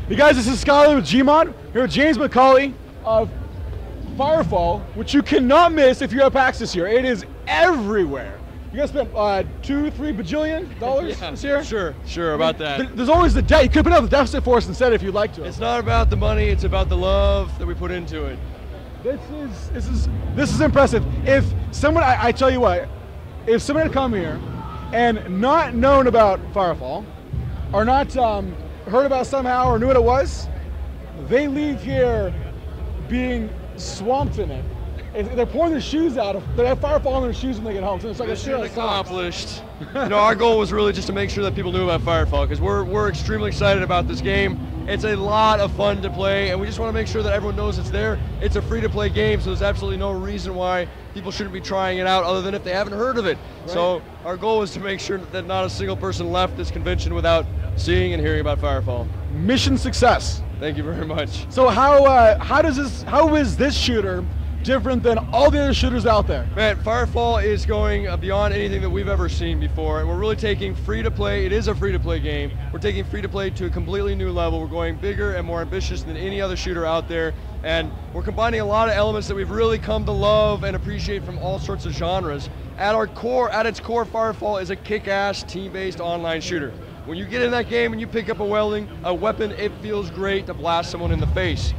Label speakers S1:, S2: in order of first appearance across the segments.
S1: Hey guys, this is Skylar with Gmod, here with James McCauley of Firefall, which you cannot miss if you're at PAX this year. It is everywhere. You guys spent $2-3 bajillion this year?
S2: Sure, about that.
S1: There's always the debt. You could put out the deficit for us instead if you'd like to.
S2: It's not about the money, it's about the love that we put into it.
S1: This is impressive. If someone, I tell you what, if someone had come here and not known about Firefall, or not heard about it somehow or knew what it was, they leave here being swamped in it. They're pouring their shoes out. They have Firefall on their shoes when they get home. So it's like
S2: Mission accomplished. Our goal was really just to make sure that people knew about Firefall, because we're extremely excited about this game. It's a lot of fun to play, and we just want to make sure that everyone knows it's there. It's a free-to-play game, so there's absolutely no reason why people shouldn't be trying it out other than if they haven't heard of it. Right. So our goal is to make sure that not a single person left this convention without seeing and hearing about Firefall.
S1: Mission success.
S2: Thank you very much.
S1: So how is this shooter different than all the other shooters out there?
S2: Man, Firefall is going beyond anything that we've ever seen before, and we're really taking free-to-play. It is a free-to-play game. We're taking free-to-play to a completely new level. We're going bigger and more ambitious than any other shooter out there, and we're combining a lot of elements that we've really come to love and appreciate from all sorts of genres. At its core, Firefall is a kick-ass, team-based online shooter. When you get in that game and you pick up a weapon, it feels great to blast someone in the face.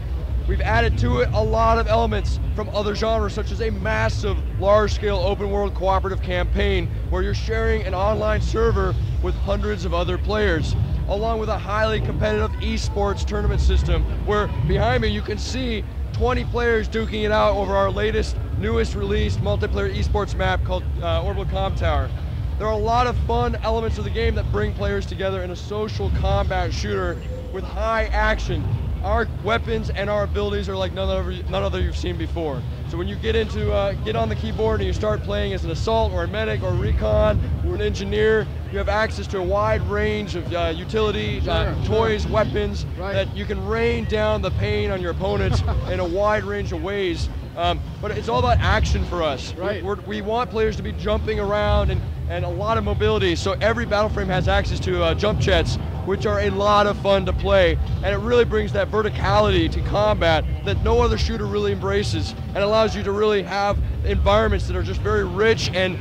S2: We've added to it a lot of elements from other genres, such as a massive, large-scale open-world cooperative campaign where you're sharing an online server with hundreds of other players, along with a highly competitive esports tournament system where behind me you can see 20 players duking it out over our newest released multiplayer esports map called Orbital Comm Tower. There are a lot of fun elements of the game that bring players together in a social combat shooter with high action. Our weapons and our abilities are like none other you've seen before. So when you get on the keyboard and you start playing as an assault or a medic or a recon or an engineer, you have access to a wide range of utility, toys, weapons, that you can rain down the pain on your opponents in a wide range of ways. But it's all about action for us.
S1: Right.
S2: We want players to be jumping around and a lot of mobility, so every battle frame has access to jump jets, which are a lot of fun to play, and it really brings that verticality to combat that no other shooter really embraces, and allows you to really have environments that are just very rich and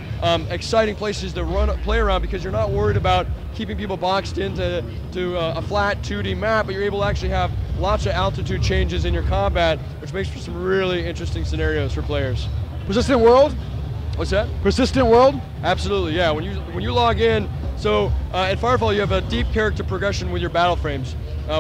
S2: exciting places to play around, because you're not worried about keeping people boxed into a flat 2D map, but you're able to actually have lots of altitude changes in your combat, which makes for some really interesting scenarios for players.
S1: Persistent world?
S2: What's that?
S1: Persistent world?
S2: Absolutely, yeah. When you log in, so at Firefall you have a deep character progression with your battle frames.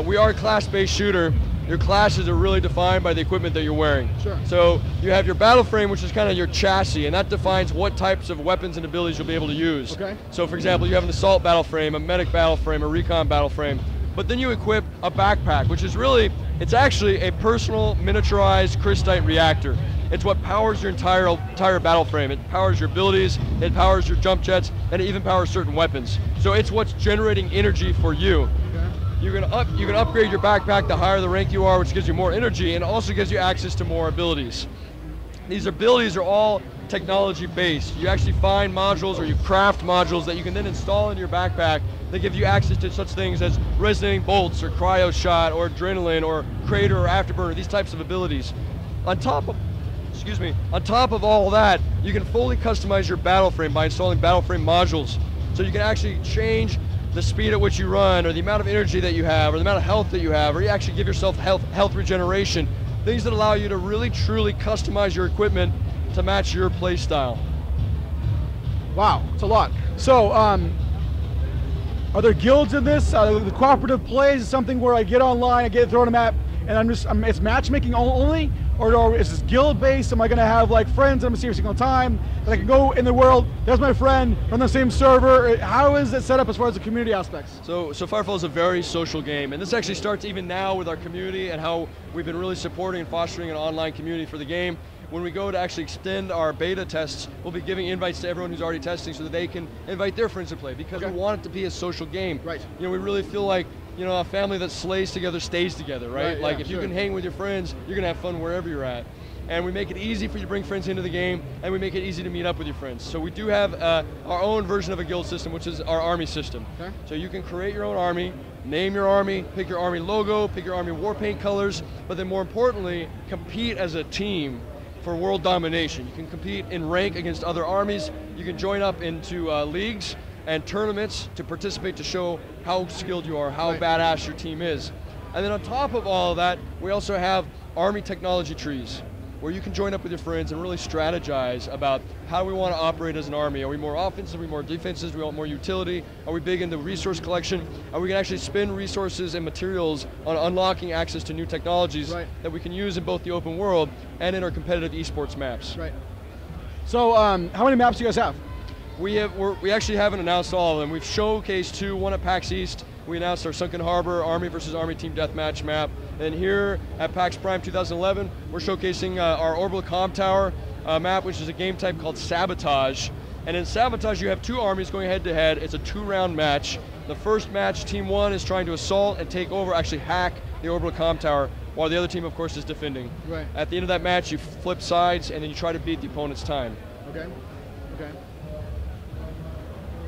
S2: We are a class-based shooter. Your classes are really defined by the equipment that you're wearing.
S1: Sure.
S2: So you have your battle frame, which is kind of your chassis, and that defines what types of weapons and abilities you'll be able to use.
S1: Okay.
S2: So for example, you have an assault battle frame, a medic battle frame, a recon battle frame, but then you equip a backpack, which is really, it's actually a personal miniaturized crystite reactor. It's what powers your entire battle frame. It powers your abilities, it powers your jump jets, and it even powers certain weapons. So it's what's generating energy for you.
S1: Okay.
S2: You can upgrade your backpack the higher the rank you are, which gives you more energy and also gives you access to more abilities. These abilities are all technology based. You actually find modules or you craft modules that you can then install in your backpack that give you access to such things as resonating bolts or cryo shot or adrenaline or crater or afterburner, these types of abilities. On top of all that, you can fully customize your battle frame by installing battle frame modules. So you can actually change the speed at which you run, or the amount of energy that you have, or the amount of health that you have, or you actually give yourself health regeneration. Things that allow you to really truly customize your equipment to match your play style.
S1: Wow, it's a lot. So, are there guilds in this? The cooperative plays is something where I get online, I get thrown a map, and it's matchmaking only? Or is this guild based? Am I going to have like friends I'm going to see every single time? That I can go in the world, there's my friend, on the same server. How is it set up as far as the community aspects?
S2: So Firefall is a very social game, and this actually starts even now with our community and how we've been really supporting and fostering an online community for the game. When we go to actually extend our beta tests, we'll be giving invites to everyone who's already testing so that they can invite their friends to play, because we want it to be a social game.
S1: Right.
S2: You know, we really feel like, you know, a family that slays together stays together, right? Like if you can hang with your friends, you're gonna have fun wherever you're at. And we make it easy for you to bring friends into the game, and we make it easy to meet up with your friends. So we do have our own version of a guild system, which is our army system. Okay. So you can create your own army. name your army, pick your army logo, pick your army war paint colors, but then more importantly, compete as a team for world domination. You can compete in rank against other armies. You can join up into leagues and tournaments to participate to show how skilled you are, how badass your team is. And then on top of all of that, we also have army technology trees, where you can join up with your friends and really strategize about how we want to operate as an army. Are we more offensive? Are we more defensive? Do we want more utility? Are we big into resource collection? Are we going to actually spend resources and materials on unlocking access to new technologies that we can use in both the open world and in our competitive esports maps?
S1: Right. So how many maps do you guys have?
S2: We actually haven't announced all of them. We've showcased 2, one at PAX East. We announced our Sunken Harbor Army versus Army Team Deathmatch map. And here at PAX Prime 2011, we're showcasing our Orbital Comm Tower map, which is a game type called Sabotage. And in Sabotage, you have 2 armies going head to head. It's a 2-round match. The first match, Team 1 is trying to assault and take over, actually hack the Orbital Comm Tower, while the other team, of course, is defending.
S1: Right.
S2: At the end of that match, you flip sides, and then you try to beat the opponent's time.
S1: Okay. Okay.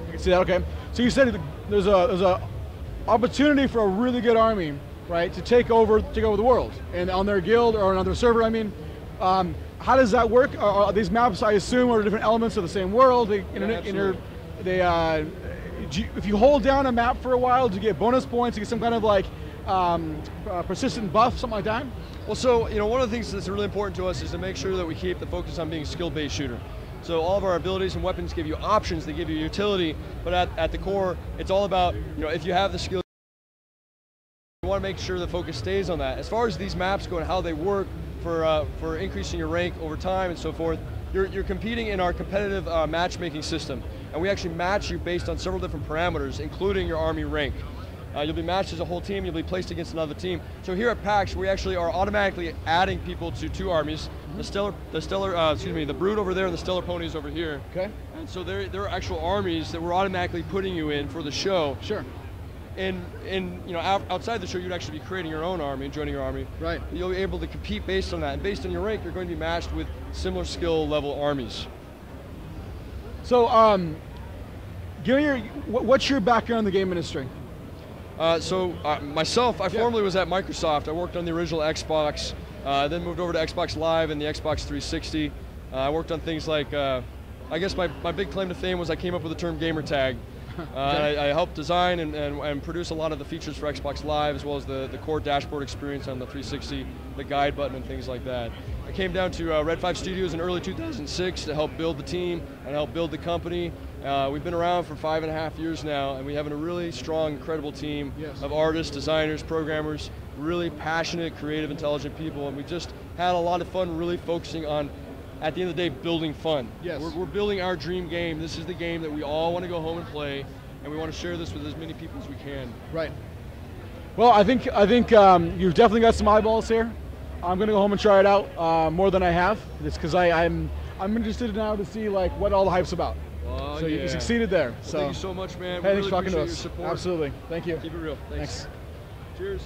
S1: I can see that. Okay. So you said there's a opportunity for a really good army, right, to take over the world, and on their guild or on their server. I mean, how does that work? Are these maps, I assume, are different elements of the same world? If you hold down a map for a while, do you get bonus points? Do you get some kind of like persistent buff, something like that?
S2: Well, so one of the things that's really important to us is to make sure that we keep the focus on being a skill-based shooter. So all of our abilities and weapons give you options, they give you utility, but at the core, it's all about, if you have the skill, you want to make sure the focus stays on that. As far as these maps go and how they work for increasing your rank over time and so forth, you're competing in our competitive matchmaking system. And we actually match you based on several different parameters, including your army rank. You'll be matched as a whole team, you'll be placed against another team. So here at PAX, we actually are automatically adding people to 2 armies. The Brood over there and the Stellar Ponies over here.
S1: Okay.
S2: And so they're actual armies that we're automatically putting you in for the show.
S1: Sure.
S2: And outside the show, you'd actually be creating your own army and joining your army.
S1: Right.
S2: You'll be able to compete based on that. And based on your rank, you're going to be matched with similar skill level armies.
S1: So, what's your background in the game industry?
S2: Myself, I formerly was at Microsoft. I worked on the original Xbox, then moved over to Xbox Live and the Xbox 360. I worked on things like, I guess my big claim to fame was I came up with the term gamer tag. I helped design and produce a lot of the features for Xbox Live, as well as the core dashboard experience on the 360, the guide button and things like that. I came down to Red 5 Studios in early 2006 to help build the team and help build the company. We've been around for 5.5 years now, and we have a really strong, incredible team of artists, designers, programmers, really passionate, creative, intelligent people, and we just had a lot of fun really focusing on, at the end of the day, building fun.
S1: Yes.
S2: We're building our dream game. This is the game that we all want to go home and play, and we want to share this with as many people as we can.
S1: Right. Well, I think you've definitely got some eyeballs here. I'm going to go home and try it out more than I have, just because I'm interested now to see like what all the hype's about. So you succeeded there.
S2: Well,
S1: so
S2: thank you so much, man.
S1: Hey,
S2: we
S1: thanks for talking to us.
S2: Your support.
S1: Absolutely. Thank you.
S2: Keep it real. Thanks. Cheers.